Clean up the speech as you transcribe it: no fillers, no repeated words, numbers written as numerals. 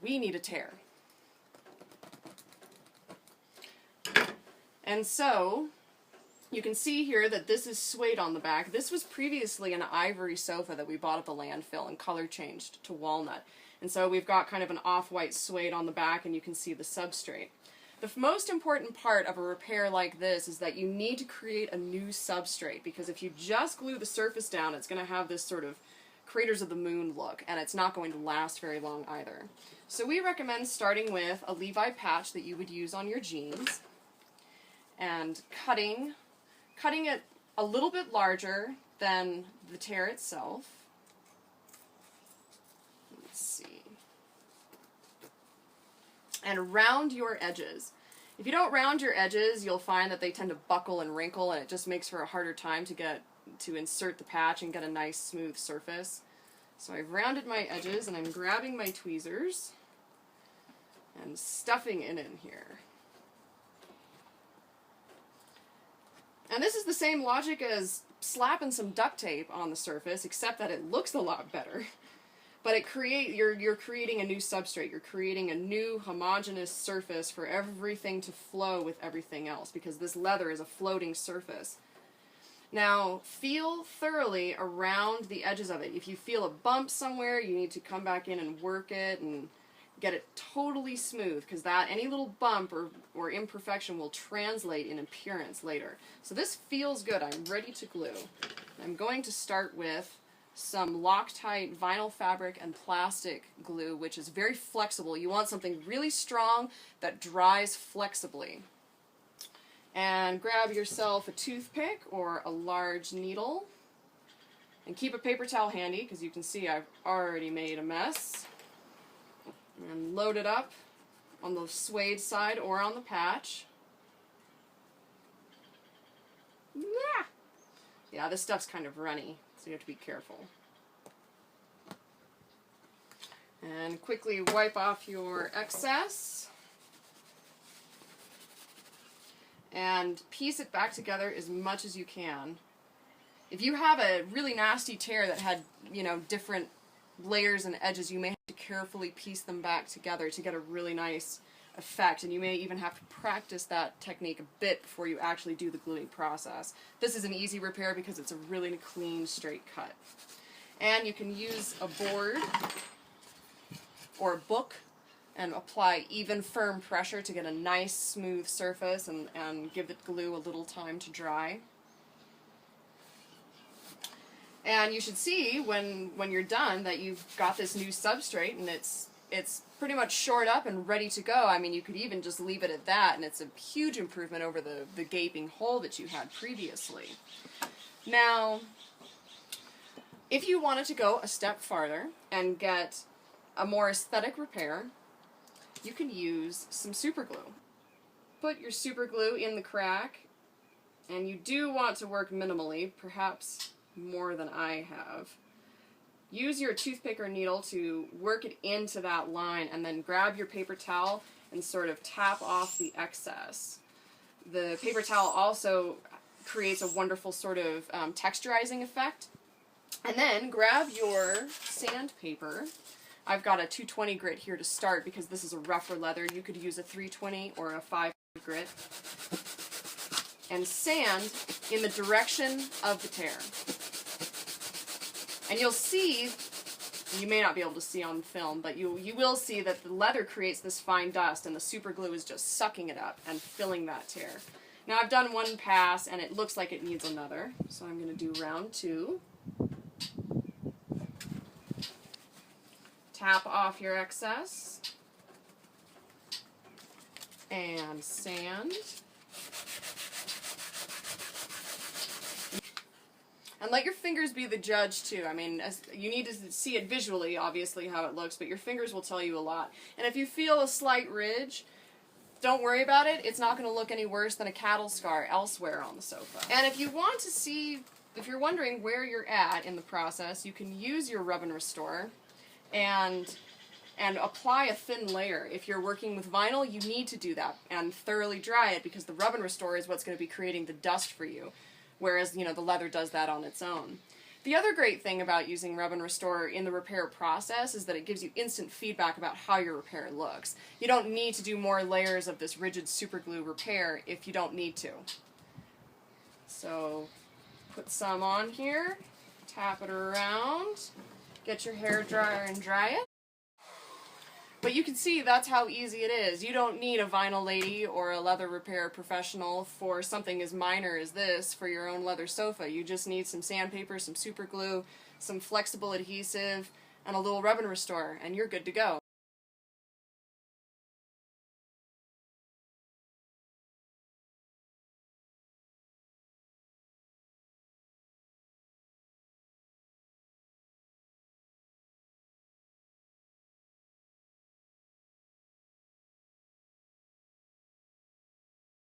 we need a tear. And so, you can see here that this is suede on the back. This was previously an ivory sofa that we bought at the landfill and color changed to walnut. And so we've got kind of an off-white suede on the back, and you can see the substrate. The most important part of a repair like this is that you need to create a new substrate, because if you just glue the surface down, it's going to have this sort of craters of the moon look, and it's not going to last very long either. So we recommend starting with a Levi patch that you would use on your jeans, and cutting it a little bit larger than the tear itself. Let's see. And round your edges. If you don't round your edges, you'll find that they tend to buckle and wrinkle, and it just makes for a harder time to insert the patch and get a nice smooth surface. So I've rounded my edges, and I'm grabbing my tweezers and stuffing it in here. And this is the same logic as slapping some duct tape on the surface, except that it looks a lot better. But you're creating a new substrate. You're creating a new homogeneous surface for everything to flow with everything else, because this leather is a floating surface. Now, feel thoroughly around the edges of it. If you feel a bump somewhere, you need to come back in and work it and get it totally smooth, because any little bump or imperfection will translate in appearance later. So this feels good. I'm ready to glue. I'm going to start with some Loctite vinyl fabric and plastic glue, which is very flexible. You want something really strong that dries flexibly. And grab yourself a toothpick or a large needle, and keep a paper towel handy, because you can see I've already made a mess. And load it up on the suede side or on the patch. Yeah, this stuff's kind of runny, so you have to be careful. And quickly wipe off your excess. And piece it back together as much as you can. If you have a really nasty tear that had, different layers and edges, you may have to carefully piece them back together to get a really nice effect, and you may even have to practice that technique a bit before you actually do the gluing process. This is an easy repair because it's a really clean, straight cut. And you can use a board or a book and apply even, firm pressure to get a nice, smooth surface and give the glue a little time to dry. And you should see when you're done that you've got this new substrate, and it's pretty much shored up and ready to go. I mean, you could even just leave it at that, and it's a huge improvement over the gaping hole that you had previously. Now, if you wanted to go a step farther and get a more aesthetic repair, you can use some super glue. Put your super glue in the crack, and you do want to work minimally, perhaps more than I have. Use your toothpick or needle to work it into that line, and then grab your paper towel and sort of tap off the excess. The paper towel also creates a wonderful sort of texturizing effect. And then grab your sandpaper. I've got a 220 grit here to start because this is a rougher leather. You could use a 320 or a 5 grit. And sand in the direction of the tear. And you'll see, you may not be able to see on film, but you will see that the leather creates this fine dust, and the super glue is just sucking it up and filling that tear. Now I've done one pass, and it looks like it needs another, so I'm going to do round 2. Tap off your excess, and sand. And let your fingers be the judge too. I mean, you need to see it visually, obviously, how it looks, but your fingers will tell you a lot. And if you feel a slight ridge, don't worry about it. It's not going to look any worse than a cattle scar elsewhere on the sofa. And if you want to see, if you're wondering where you're at in the process, you can use your rub and restore and apply a thin layer. If you're working with vinyl, you need to do that and thoroughly dry it, because the rub and restore is what's going to be creating the dust for you. Whereas, the leather does that on its own. The other great thing about using Rub and Restore in the repair process is that it gives you instant feedback about how your repair looks. You don't need to do more layers of this rigid super glue repair if you don't need to. So put some on here, tap it around, get your hair dryer and dry it. But you can see that's how easy it is. You don't need a vinyl lady or a leather repair professional for something as minor as this for your own leather sofa. You just need some sandpaper, some super glue, some flexible adhesive, and a little Rub and Restore, and you're good to go.